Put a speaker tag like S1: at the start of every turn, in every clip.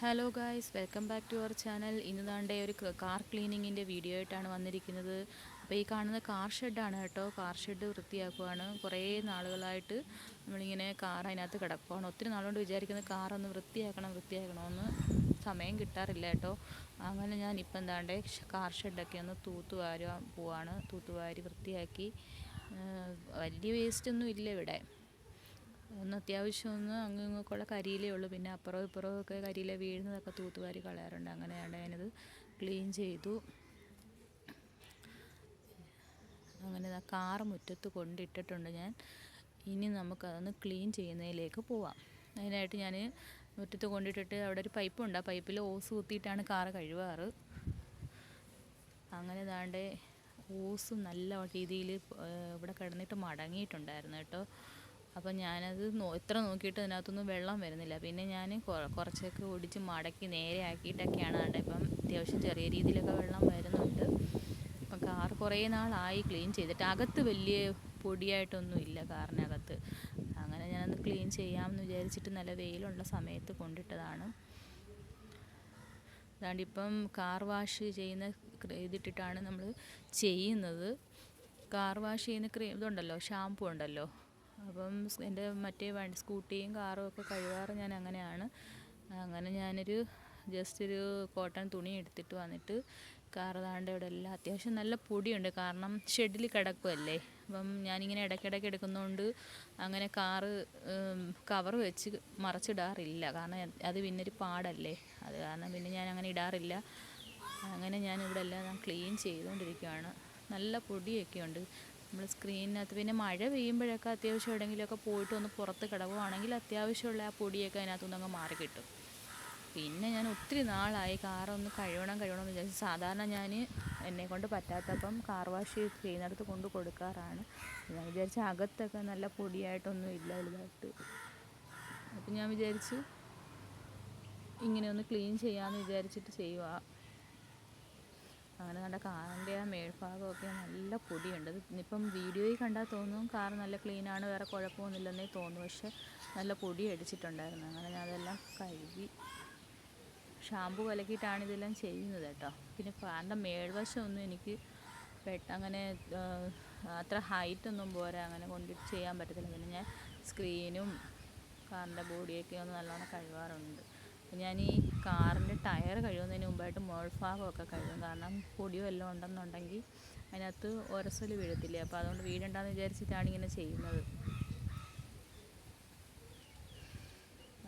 S1: Hello guys, welcome back to our channel. ഇന്ന് താണ്ടെ ഒരു കാർ ക്ലീനിങ്ങിൻ്റെ വീഡിയോ ആയിട്ടാണ് വന്നിരിക്കുന്നത്. അപ്പോൾ ഈ കാണുന്ന കാർ ഷെഡാണ് കേട്ടോ. കാർ ഷെഡ് വൃത്തിയാക്കുവാണ്. കുറേ നാളുകളായിട്ട് നമ്മളിങ്ങനെ കാർ അതിനകത്ത് കിടക്കുകയാണ്. ഒത്തിരി നാളുകൊണ്ട് വിചാരിക്കുന്ന കാറൊന്ന് വൃത്തിയാക്കണമെന്ന് സമയം കിട്ടാറില്ല കേട്ടോ. അങ്ങനെ ഞാൻ ഇപ്പം എന്താണ്ടേ കാർ ഷെഡൊക്കെ ഒന്ന് തൂത്തുവാരുവാൻ പോവാണ്. തൂത്തുവാരി വൃത്തിയാക്കി. വലിയ വേസ്റ്റൊന്നും ഇല്ല ഇവിടെ. ഒന്ന് അത്യാവശ്യം അങ്ങ് ഇങ്ങൊക്കെയുള്ള കരിയിലേ ഉള്ളൂ. പിന്നെ അപ്പുറവും ഇപ്പുറവും ഒക്കെ കരിയില വീഴുന്നതൊക്കെ തൂത്തുവാരി കളയാറുണ്ട്. അങ്ങനെയാണ് ഞാനത് ക്ലീൻ ചെയ്തു. അങ്ങനെ കാറ് മുറ്റത്ത് കൊണ്ടിട്ടിട്ടുണ്ട് ഞാൻ. ഇനി നമുക്കതൊന്ന് ക്ലീൻ ചെയ്യുന്നതിലേക്ക് പോവാം. അതിനായിട്ട് ഞാൻ മുറ്റത്ത് കൊണ്ടിട്ടിട്ട് അവിടെ ഒരു പൈപ്പുണ്ട്. ആ പൈപ്പിൽ ഓസ് കുത്തിയിട്ടാണ് കാറ് കഴുകാറ്. അങ്ങനെ ദാണ്ടെ ഓസ് നല്ല രീതിയിൽ ഇവിടെ കിടന്നിട്ട് മടങ്ങിയിട്ടുണ്ടായിരുന്നു കേട്ടോ. അപ്പം ഞാനത് എത്ര നോക്കിയിട്ട് അതിനകത്തൊന്നും വെള്ളം വരുന്നില്ല. പിന്നെ ഞാൻ കുറച്ചൊക്കെ ഒടിച്ച് മടക്കി നേരെ ആക്കിയിട്ടൊക്കെയാണ് കണ്ടത്. ഇപ്പം അത്യാവശ്യം ചെറിയ രീതിയിലൊക്കെ വെള്ളം വരുന്നുണ്ട്. അപ്പം കാർ കുറേ നാളായി ക്ലീൻ ചെയ്തിട്ട്. അകത്ത് വലിയ പൊടിയായിട്ടൊന്നും ഇല്ല കാറിനകത്ത്. അങ്ങനെ ഞാനത് ക്ലീൻ ചെയ്യാമെന്ന് വിചാരിച്ചിട്ട് നല്ല വെയിലുള്ള സമയത്ത് കൊണ്ടിട്ടതാണ്. അതാണ്ടിപ്പം കാർ വാഷ് ചെയ്യുന്ന ഇതിട്ടിട്ടാണ് നമ്മൾ ചെയ്യുന്നത്. കാർ വാഷ് ചെയ്യുന്ന ഇതുണ്ടല്ലോ, ഷാമ്പു ഉണ്ടല്ലോ. അപ്പം എൻ്റെ മറ്റേ സ്കൂട്ടിയും കാറും ഒക്കെ കഴുകാറ് ഞാൻ അങ്ങനെയാണ്. അങ്ങനെ ഞാനൊരു ജസ്റ്റ് ഒരു കോട്ടൺ തുണി എടുത്തിട്ട് വന്നിട്ട് കാറ് താണ്ട് ഇവിടെ എല്ലാം അത്യാവശ്യം നല്ല പൊടിയുണ്ട്. കാരണം ഷെഡിൽ കിടക്കുമല്ലേ. അപ്പം ഞാനിങ്ങനെ ഇടയ്ക്കിടയ്ക്ക് എടുക്കുന്നതുകൊണ്ട് അങ്ങനെ കാറ് കവർ വെച്ച് മറച്ചിടാറില്ല. കാരണം അത് പിന്നൊരു പാടല്ലേ. അത് കാരണം പിന്നെ ഞാൻ അങ്ങനെ ഇടാറില്ല. അങ്ങനെ ഞാനിവിടെ എല്ലാം ക്ലീൻ ചെയ്തുകൊണ്ടിരിക്കുകയാണ്. നല്ല പൊടിയൊക്കെ ഉണ്ട് നമ്മൾ സ്ക്രീനിനകത്ത്. പിന്നെ മഴ പെയ്യുമ്പോഴൊക്കെ അത്യാവശ്യം എവിടെയെങ്കിലുമൊക്കെ പോയിട്ട് ഒന്ന് പുറത്ത് കിടവുകയാണെങ്കിൽ അത്യാവശ്യമുള്ള ആ പൊടിയൊക്കെ അതിനകത്തുനിന്ന് അങ്ങ് മാറി കിട്ടും. പിന്നെ ഞാൻ ഒത്തിരി നാളായി കാറൊന്ന് കഴുകണമെന്ന് വിചാരിച്ചു. സാധാരണ ഞാൻ എന്നെക്കൊണ്ട് പറ്റാത്തപ്പം കാർ വാഷ് ചെയ്യുന്നിടത്ത് കൊണ്ട് കൊടുക്കാറാണ്. ഞാൻ വിചാരിച്ച അകത്തൊക്കെ നല്ല പൊടിയായിട്ടൊന്നും ഇല്ല വലുതായിട്ട്. അപ്പം ഞാൻ വിചാരിച്ചു ഇങ്ങനെ ഒന്ന് ക്ലീൻ ചെയ്യാമെന്ന് വിചാരിച്ചിട്ട് ചെയ്യുക. അങ്ങനെ നല്ല കാറിൻ്റെ ആ മേൽഭാഗമൊക്കെ നല്ല പൊടിയുണ്ട്. ഇപ്പം വീഡിയോയിൽ കണ്ടാൽ തോന്നും കാർ നല്ല ക്ലീനാണ്, വേറെ കുഴപ്പമൊന്നുമില്ലെന്നേ തോന്നും. പക്ഷെ നല്ല പൊടി അടിച്ചിട്ടുണ്ടായിരുന്നു. അങ്ങനെ ഞാൻ അതെല്ലാം കഴുകി ഷാമ്പു കലക്കിയിട്ടാണ് ഇതെല്ലാം ചെയ്യുന്നത് കേട്ടോ. പിന്നെ കാറിൻ്റെ മേൽവശമൊന്നും എനിക്ക് അങ്ങനെ അത്ര ഹൈറ്റൊന്നും പോരാ, അങ്ങനെ കൊണ്ടിട്ട് ചെയ്യാൻ പറ്റത്തില്ല. പിന്നെ ഞാൻ സ്ക്രീനും കാറിൻ്റെ ബോഡിയൊക്കെ ഒന്ന് നല്ലോണം കഴുകാറുണ്ട്. ഞാൻ ഈ കാറിൻ്റെ ടയർ കഴുകുന്നതിന് മുമ്പായിട്ട് മോൾഭാഗമൊക്കെ കഴുകും. കാരണം പൊടിയോ എല്ലാം ഉണ്ടെന്നുണ്ടെങ്കിൽ അതിനകത്ത് ഒരസൽ വീഴത്തില്ലേ. അപ്പോൾ അതുകൊണ്ട് വീഴണ്ടെന്ന് വിചാരിച്ചിട്ടാണ് ഇങ്ങനെ ചെയ്യുന്നത്.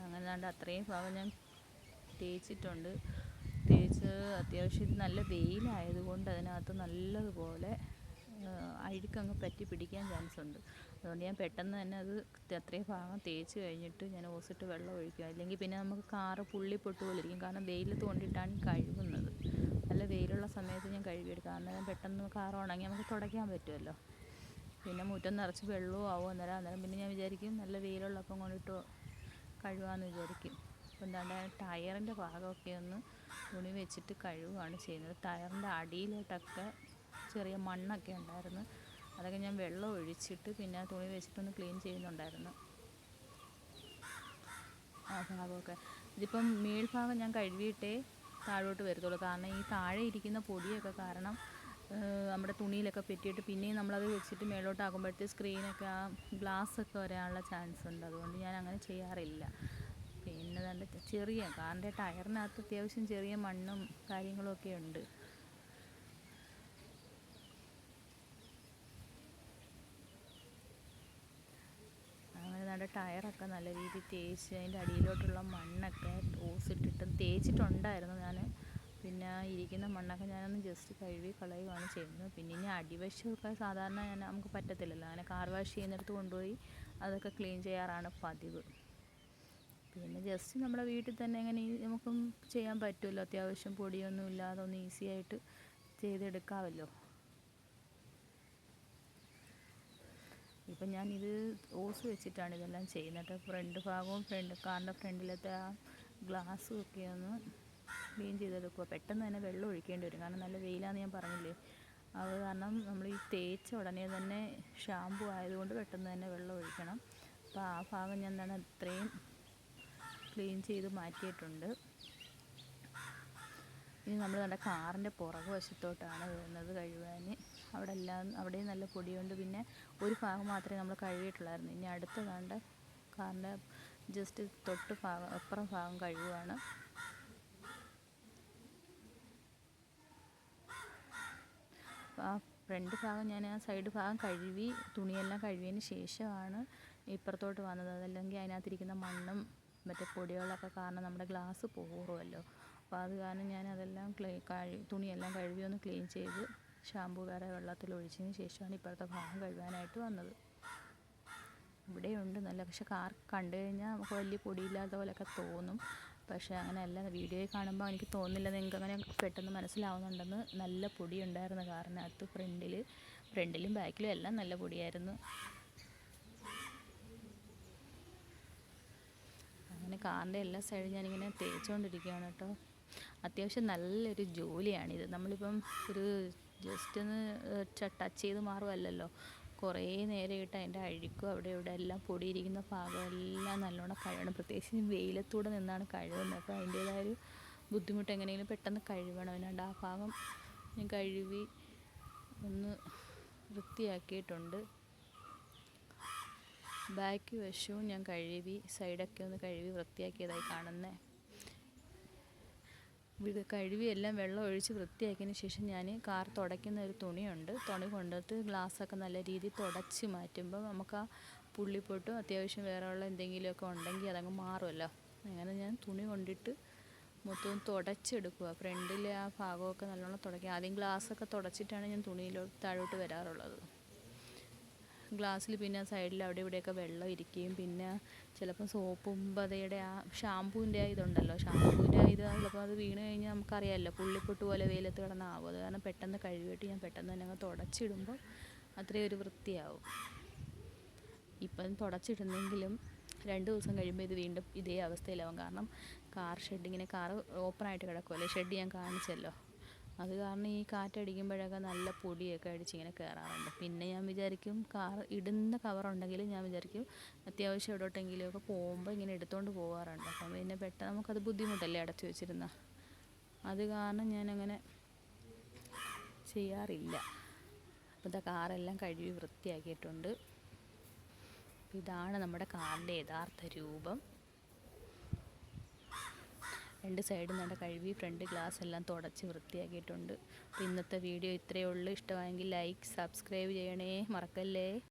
S1: അങ്ങനെ കണ്ട് അത്രയും ഭാഗം ഞാൻ തേച്ചിട്ടുണ്ട്. തേച്ച് അത്യാവശ്യം നല്ല വെയിലായതുകൊണ്ട് അതിനകത്ത് നല്ലതുപോലെ അഴുക്കങ്ങ് പറ്റി പിടിക്കാൻ ചാൻസ് ഉണ്ട്. അതുകൊണ്ട് ഞാൻ പെട്ടെന്ന് തന്നെ അത് അത്രയും ഭാഗം തേച്ച് കഴിഞ്ഞിട്ട് ഞാൻ ഓസിട്ട് വെള്ളം ഒഴിക്കുക. അല്ലെങ്കിൽ പിന്നെ നമുക്ക് കാറ് പുള്ളിപ്പൊട്ട് പോലിരിക്കും. കാരണം വെയിലത്ത് കൊണ്ടിട്ടാണ് കഴുകുന്നത്. നല്ല വെയിലുള്ള സമയത്ത് ഞാൻ കഴുകിയെടുക്കുക. അന്നേരം പെട്ടെന്ന് കാറ് ഉണങ്ങി നമുക്ക് തുടയ്ക്കാൻ പറ്റുമല്ലോ. പിന്നെ മുറ്റം നിറച്ച് വെള്ളവും ആവും. അന്നേരം പിന്നെ ഞാൻ വിചാരിക്കും നല്ല വെയിലുള്ളപ്പം കൊണ്ടിട്ട് കഴുകാമെന്ന് വിചാരിക്കും. അപ്പോൾ എന്താണ്ട് ടയറിൻ്റെ ഭാഗമൊക്കെ ഒന്ന് തുണി വെച്ചിട്ട് കഴുകുകയാണ് ചെയ്യുന്നത്. ടയറിൻ്റെ അടിയിലോട്ടൊക്കെ ചെറിയ മണ്ണൊക്കെ ഉണ്ടായിരുന്നു. അതൊക്കെ ഞാൻ വെള്ളം ഒഴിച്ചിട്ട് പിന്നെ തുണി വെച്ചിട്ടൊന്ന് ക്ലീൻ ചെയ്യുന്നുണ്ടായിരുന്നു ആ ഭാഗമൊക്കെ. ഇതിപ്പം മേൽഭാഗം ഞാൻ കഴുകിയിട്ടേ താഴോട്ട് വരത്തുള്ളൂ. കാരണം ഈ താഴെ ഇരിക്കുന്ന പൊടിയൊക്കെ കാരണം നമ്മുടെ തുണിയിലൊക്കെ പറ്റിയിട്ട് പിന്നെയും നമ്മളത് വെച്ചിട്ട് മേലോട്ടാക്കുമ്പോഴത്തെ സ്ക്രീനൊക്കെ ആ ഗ്ലാസ്സൊക്കെ വരാനുള്ള ചാൻസ് ഉണ്ട്. അതുകൊണ്ട് ഞാൻ അങ്ങനെ ചെയ്യാറില്ല. പിന്നെ നല്ല ചെറിയ കാറിൻ്റെ ടയറിനകത്ത് അത്യാവശ്യം ചെറിയ മണ്ണും കാര്യങ്ങളൊക്കെ ഉണ്ട്. അങ്ങനെ നല്ല ടയറൊക്കെ നല്ല രീതിയിൽ തേച്ച് അതിൻ്റെ അടിയിലോട്ടുള്ള മണ്ണൊക്കെ ഓസിട്ടിട്ട് തേച്ചിട്ടുണ്ടായിരുന്നു ഞാൻ. പിന്നെ ഇരിക്കുന്ന മണ്ണൊക്കെ ഞാനൊന്ന് ജസ്റ്റ് കഴുകി കളയുകയാണ് ചെയ്യുന്നത്. പിന്നെ ഇനി അടിവശമൊക്കെ സാധാരണ നമുക്ക് പറ്റത്തില്ലല്ലോ. അങ്ങനെ കാർ വാഷ് ചെയ്യുന്നിടത്ത് കൊണ്ടുപോയി അതൊക്കെ ക്ലീൻ ചെയ്യാറാണ് പതിവ്. പിന്നെ ജസ്റ്റ് നമ്മുടെ വീട്ടിൽ തന്നെ എങ്ങനെ നമുക്കും ചെയ്യാൻ പറ്റുമല്ലോ. അത്യാവശ്യം പൊടിയൊന്നും ഇല്ലാതെ ഒന്ന് ഈസി ആയിട്ട് ചെയ്തെടുക്കാമല്ലോ. ഇപ്പം ഞാനിത് ഓസ് വെച്ചിട്ടാണ് ഇതെല്ലാം ചെയ്യുന്നത്. ഫ്രണ്ട് ഭാഗവും കാറിൻ്റെ ഫ്രണ്ടിലത്തെ ആ ഗ്ലാസ്സും ഒക്കെ ഒന്ന് ക്ലീൻ ചെയ്തെടുക്കുക. പെട്ടെന്ന് തന്നെ വെള്ളം ഒഴിക്കേണ്ടി വരും. കാരണം നല്ല വെയിലാണെന്ന് ഞാൻ പറഞ്ഞില്ലേ. അത് കാരണം നമ്മൾ ഈ തേച്ച ഉടനെ തന്നെ ഷാമ്പു ആയതുകൊണ്ട് പെട്ടെന്ന് തന്നെ വെള്ളം ഒഴിക്കണം. അപ്പോൾ ആ ഭാഗം ഞാൻ അത്രയും ക്ലീൻ ചെയ്ത് മാറ്റിയിട്ടുണ്ട്. ഇനി നമ്മൾ നമ്മുടെ കാറിൻ്റെ പുറകു വശത്തോട്ടാണ് വരുന്നത് കഴുകാൻ. അവിടെയും നല്ല പൊടിയുണ്ട്. പിന്നെ ഒരു ഭാഗം മാത്രമേ നമ്മൾ കഴുകിയിട്ടുള്ളായിരുന്നു. ഇനി അടുത്ത് കണ്ട കാറിൻ്റെ ജസ്റ്റ് അപ്പുറം ഭാഗം കഴുകുകയാണ്. ആ ഫ്രണ്ട് ഭാഗം ഞാൻ ആ സൈഡ് ഭാഗം കഴുകി തുണിയെല്ലാം കഴുകിയതിന് ശേഷമാണ് ഇപ്പുറത്തോട്ട് വന്നത്. അതല്ലെങ്കിൽ അതിനകത്തിരിക്കുന്ന മണ്ണും മറ്റേ പൊടികളൊക്കെ കാരണം നമ്മുടെ ഗ്ലാസ് പോറുമല്ലോ. അപ്പോൾ അത് കാരണം ഞാൻ അതെല്ലാം തുണിയെല്ലാം കഴുകി ഒന്ന് ക്ലീൻ ചെയ്ത് ഷാമ്പു വേറെ വെള്ളത്തിലൊഴിച്ചതിന് ശേഷമാണ് ഇപ്പുറത്തെ ഭാഗം കഴുകാനായിട്ട് വന്നത്. ഇവിടെയുണ്ട് നല്ല, പക്ഷെ കാർ കണ്ടു കഴിഞ്ഞാൽ നമുക്ക് വലിയ പൊടിയില്ലാത്ത പോലെയൊക്കെ തോന്നും. പക്ഷേ അങ്ങനെയല്ല, വീഡിയോയിൽ കാണുമ്പോൾ എനിക്ക് തോന്നുന്നില്ല നിങ്ങൾക്ക് അങ്ങനെ പെട്ടെന്ന് മനസ്സിലാവുന്നുണ്ടെന്ന്. നല്ല പൊടിയുണ്ടായിരുന്നു കാറിനകത്ത്. ഫ്രണ്ടിലും ബാക്കിലും എല്ലാം നല്ല പൊടിയായിരുന്നു. അങ്ങനെ കാറിൻ്റെ എല്ലാ സൈഡും ഞാനിങ്ങനെ തേച്ചുകൊണ്ടിരിക്കുകയാണ് കേട്ടോ. അത്യാവശ്യം നല്ലൊരു ജോലിയാണിത്. നമ്മളിപ്പം ഒരു ജസ്റ്റ് ഒന്ന് ടച്ച് ചെയ്ത് മാറുമല്ലല്ലോ, കുറേ നേരം ഇട്ട് അതിൻ്റെ അഴുക്കും അവിടെ ഇവിടെ എല്ലാം പൊടിയിരിക്കുന്ന ഭാഗമെല്ലാം നല്ലോണം കഴുകണം. പ്രത്യേകിച്ച് വെയിലത്തൂടെ നിന്നാണ് കഴുകുന്നത്. അപ്പോൾ അതിൻ്റേതായൊരു ബുദ്ധിമുട്ട്, എങ്ങനെയെങ്കിലും പെട്ടെന്ന് കഴുകണം. അല്ലാണ്ട് ആ ഭാഗം ഞാൻ കഴുകി ഒന്ന് വൃത്തിയാക്കിയിട്ടുണ്ട്. ബാക്ക് വശവും ഞാൻ കഴുകി, സൈഡൊക്കെ ഒന്ന് കഴുകി വൃത്തിയാക്കിയതായി കാണുന്നത്. കഴുകി എല്ലാം വെള്ളം ഒഴിച്ച് വൃത്തിയാക്കിയതിന് ശേഷം ഞാൻ കാർ തുടയ്ക്കുന്ന ഒരു തുണിയുണ്ട്. തുണി കൊണ്ടിട്ട് ഗ്ലാസ്സൊക്കെ നല്ല രീതിയിൽ തുടച്ച് മാറ്റുമ്പോൾ നമുക്ക് ആ പുള്ളിപ്പൊട്ടും അത്യാവശ്യം വേറെ ഉള്ള എന്തെങ്കിലുമൊക്കെ ഉണ്ടെങ്കിൽ അതങ്ങ് മാറുമല്ലോ. അങ്ങനെ ഞാൻ തുണി കൊണ്ടിട്ട് മൊത്തവും തുടച്ചെടുക്കുക. ഫ്രണ്ടിലെ ആ ഭാഗമൊക്കെ നല്ലോണം തുടയ്ക്കുക. ആദ്യം ഗ്ലാസ്സൊക്കെ തുടച്ചിട്ടാണ് ഞാൻ താഴോട്ട് വരാറുള്ളത്. ഗ്ലാസ്സിൽ പിന്നെ സൈഡിൽ അവിടെ ഇവിടെയൊക്കെ വെള്ളം ഇരിക്കുകയും പിന്നെ ചിലപ്പോൾ സോപ്പും പതയുടെ ആ ഷാമ്പൂവിൻ്റെ ഇതുണ്ടല്ലോ, ഷാമ്പൂവിൻ്റെ ഇത് ചിലപ്പോൾ അത് വീണ് കഴിഞ്ഞാൽ നമുക്കറിയാമല്ലോ, പുള്ളിപ്പൊട്ട് പോലെ വെയിലത്ത് കിടന്നാകും. അത് കാരണം പെട്ടെന്ന് കഴുകിയിട്ട് ഞാൻ പെട്ടെന്ന് തന്നെ അങ്ങ് തുടച്ചിടുമ്പോൾ അത്രയും ഒരു വൃത്തിയാവും. ഇപ്പം തുടച്ചിടുന്നെങ്കിലും 2 ദിവസം കഴിയുമ്പോൾ ഇത് വീണ്ടും ഇതേ അവസ്ഥയിലാവും. കാരണം കാർ ഓപ്പണായിട്ട് കിടക്കുമല്ലോ, ഷെഡ് ഞാൻ കാണിച്ചല്ലോ. അത് കാരണം ഈ കാറ്റടിക്കുമ്പോഴൊക്കെ നല്ല പൊടിയൊക്കെ അടിച്ചിങ്ങനെ കയറാറുണ്ട്. പിന്നെ ഞാൻ വിചാരിക്കും കാർ ഇടുന്ന കവറുണ്ടെങ്കിൽ ഞാൻ വിചാരിക്കും അത്യാവശ്യം എവിടോട്ടെങ്കിലുമൊക്കെ പോകുമ്പോൾ ഇങ്ങനെ എടുത്തുകൊണ്ട് പോകാറുണ്ട്. അപ്പം പിന്നെ പെട്ടെന്ന് നമുക്കത് ബുദ്ധിമുട്ടല്ലേ അടച്ചു വെച്ചിരുന്ന. അത് കാരണം ഞാനങ്ങനെ ചെയ്യാറില്ല. അപ്പോൾ കാറെല്ലാം കഴുകി വൃത്തിയാക്കിയിട്ടുണ്ട്. ഇതാണ് നമ്മുടെ കാറിൻ്റെ യഥാർത്ഥ രൂപം. 2 സൈഡും നല്ല കഴുകി ഫ്രണ്ട് ഗ്ലാസ് എല്ലാം തുടച്ച് വൃത്തിയാക്കിയിട്ടുണ്ട്. അപ്പോൾ ഇന്നത്തെ വീഡിയോ ഇത്രയേ ഉള്ളൂ. ഇഷ്ടമായെങ്കിൽ ലൈക്ക് സബ്സ്ക്രൈബ് ചെയ്യണേ, മറക്കല്ലേ.